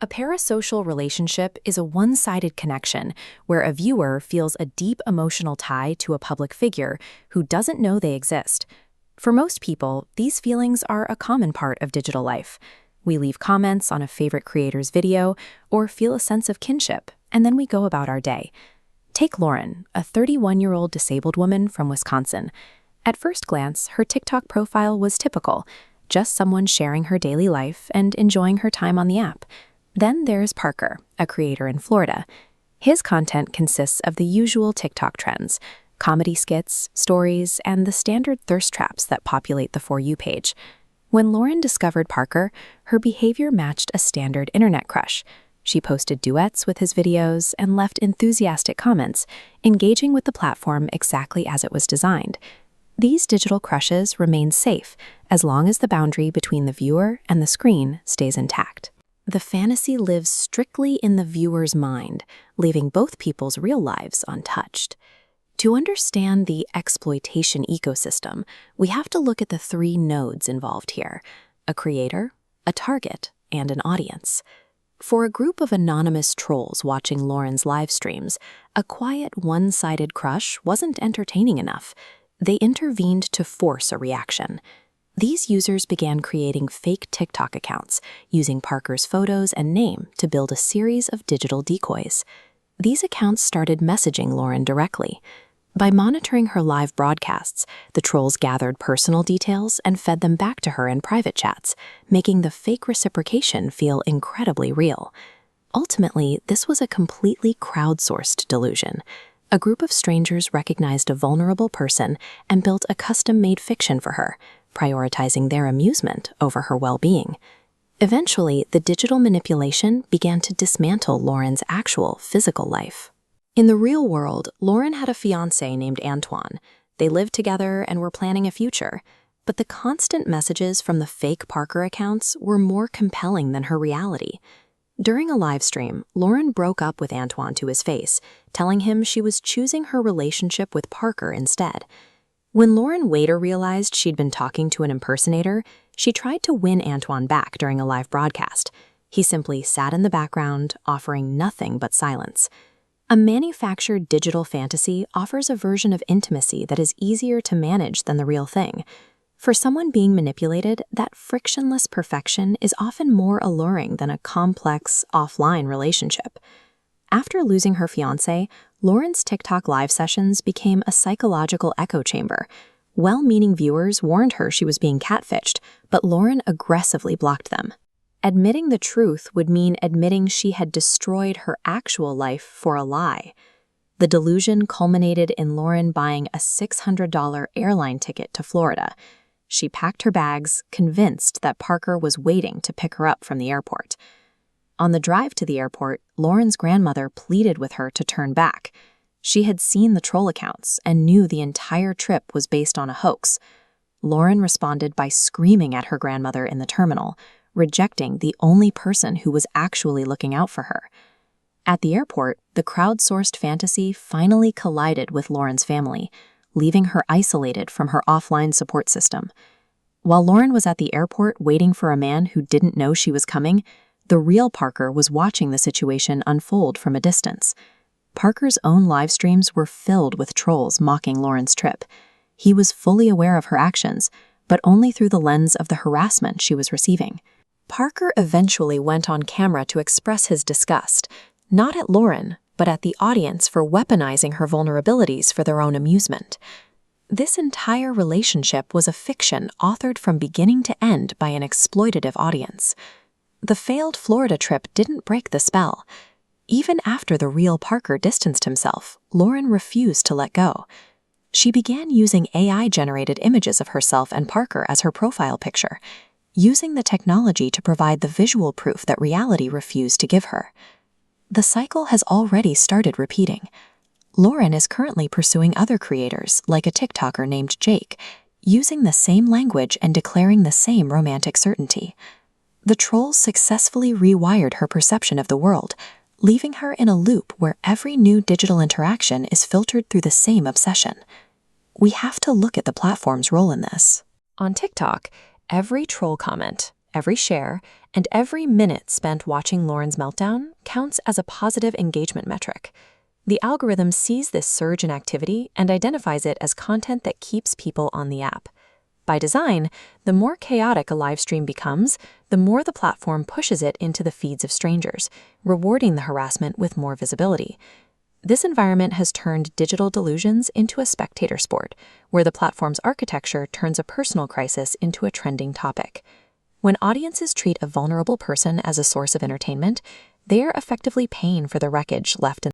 A parasocial relationship is a one-sided connection where a viewer feels a deep emotional tie to a public figure who doesn't know they exist. For most people, these feelings are a common part of digital life. We leave comments on a favorite creator's video or feel a sense of kinship, and then we go about our day. Take Lauren, a 31-year-old disabled woman from Wisconsin. At first glance, her TikTok profile was typical, just someone sharing her daily life and enjoying her time on the app. Then there's Parker, a creator in Florida. His content consists of the usual TikTok trends, comedy skits, stories, and the standard thirst traps that populate the For You page. When Lauren discovered Parker, her behavior matched a standard internet crush. She posted duets with his videos and left enthusiastic comments, engaging with the platform exactly as it was designed. These digital crushes remain safe as long as the boundary between the viewer and the screen stays intact. The fantasy lives strictly in the viewer's mind, leaving both people's real lives untouched. To understand the exploitation ecosystem, we have to look at the three nodes involved here: a creator, a target, and an audience. For a group of anonymous trolls watching Lauren's live streams, a quiet, one-sided crush wasn't entertaining enough. They intervened to force a reaction. These users began creating fake TikTok accounts, using Parker's photos and name to build a series of digital decoys. These accounts started messaging Lauren directly. By monitoring her live broadcasts, the trolls gathered personal details and fed them back to her in private chats, making the fake reciprocation feel incredibly real. Ultimately, this was a completely crowdsourced delusion. A group of strangers recognized a vulnerable person and built a custom-made fiction for her, prioritizing their amusement over her well-being. Eventually, the digital manipulation began to dismantle Lauren's actual physical life. In the real world, Lauren had a fiancé named Antoine. They lived together and were planning a future, but the constant messages from the fake Parker accounts were more compelling than her reality. During a live stream, Lauren broke up with Antoine to his face, telling him she was choosing her relationship with Parker instead. When Lauren later realized she'd been talking to an impersonator, she tried to win Antoine back during a live broadcast. He simply sat in the background, offering nothing but silence. A manufactured digital fantasy offers a version of intimacy that is easier to manage than the real thing. For someone being manipulated, that frictionless perfection is often more alluring than a complex, offline relationship. After losing her fiancé, Lauren's TikTok live sessions became a psychological echo chamber. Well-meaning viewers warned her she was being catfished, but Lauren aggressively blocked them. Admitting the truth would mean admitting she had destroyed her actual life for a lie. The delusion culminated in Lauren buying a $600 airline ticket to Florida. She packed her bags, convinced that Parker was waiting to pick her up from the airport. On the drive to the airport, Lauren's grandmother pleaded with her to turn back. She had seen the troll accounts and knew the entire trip was based on a hoax. Lauren responded by screaming at her grandmother in the terminal, rejecting the only person who was actually looking out for her. At the airport, the crowdsourced fantasy finally collided with Lauren's family, leaving her isolated from her offline support system. While Lauren was at the airport waiting for a man who didn't know she was coming, the real Parker was watching the situation unfold from a distance. Parker's own live streams were filled with trolls mocking Lauren's trip. He was fully aware of her actions, but only through the lens of the harassment she was receiving. Parker eventually went on camera to express his disgust, not at Lauren, but at the audience for weaponizing her vulnerabilities for their own amusement. This entire relationship was a fiction authored from beginning to end by an exploitative audience. The failed Florida trip didn't break the spell. Even after the real Parker distanced himself, Lauren refused to let go. She began using AI-generated images of herself and Parker as her profile picture, using the technology to provide the visual proof that reality refused to give her. The cycle has already started repeating. Lauren is currently pursuing other creators, like a TikToker named Jake, using the same language and declaring the same romantic certainty. The trolls successfully rewired her perception of the world, leaving her in a loop where every new digital interaction is filtered through the same obsession. We have to look at the platform's role in this. On TikTok, every troll comment, every share, and every minute spent watching Lauren's meltdown counts as a positive engagement metric. The algorithm sees this surge in activity and identifies it as content that keeps people on the app. By design, the more chaotic a live stream becomes, the more the platform pushes it into the feeds of strangers, rewarding the harassment with more visibility. This environment has turned digital delusions into a spectator sport, where the platform's architecture turns a personal crisis into a trending topic. When audiences treat a vulnerable person as a source of entertainment, they are effectively paying for the wreckage left in